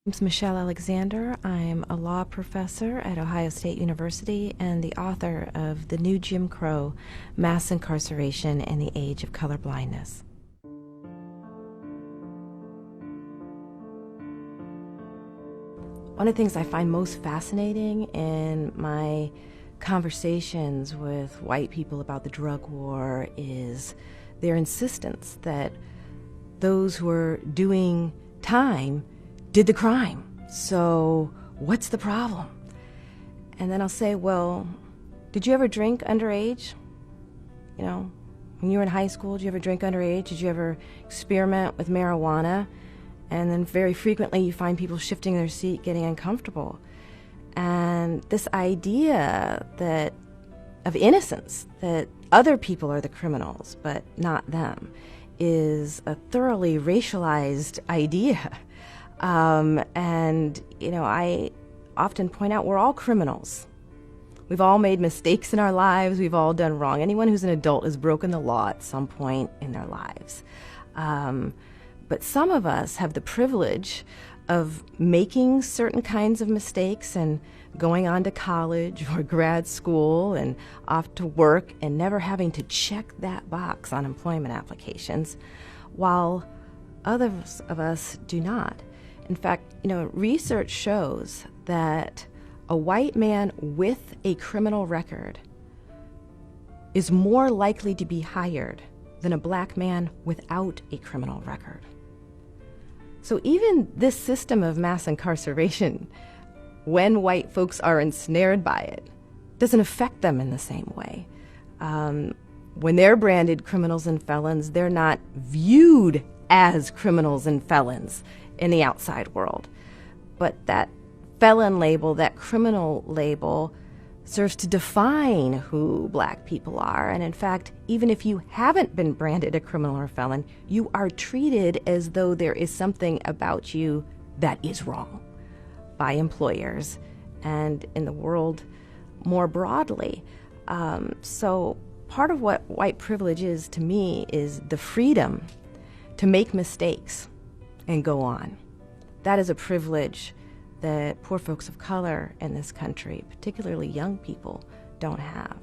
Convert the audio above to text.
My name's Michelle Alexander. I'm a law professor at Ohio State University and the author of The New Jim Crow: Mass Incarceration in the Age of Colorblindness. One of the things I find most fascinating in my conversations with white people about the drug war is their insistence that those who are doing time did the crime. So what's the problem? And then I'll say, well, did you ever drink underage? You know, when you were in high school, did you ever drink underage? Did you ever experiment with marijuana? And then very frequently you find people shifting their seat, getting uncomfortable. And this idea that of innocence, that other people are the criminals, but not them, is a thoroughly racialized idea. And, you know, I often point out we're all criminals. We've all made mistakes in our lives. We've all done wrong. Anyone who's an adult has broken the law at some point in their lives. But some of us have the privilege of making certain kinds of mistakes and going on to college or grad school and off to work and never having to check that box on employment applications, while others of us do not. In fact, you know, research shows that a white man with a criminal record is more likely to be hired than a black man without a criminal record. So even this system of mass incarceration, when white folks are ensnared by it, doesn't affect them in the same way. When they're branded criminals and felons, they're not viewed as criminals and felons in the outside world. But that felon label, that criminal label, serves to define who black people are. And in fact, even if you haven't been branded a criminal or felon, you are treated as though there is something about you that is wrong by employers and in the world more broadly. So part of what white privilege is to me is the freedom to make mistakes and go on. That is a privilege that poor folks of color in this country, particularly young people, don't have.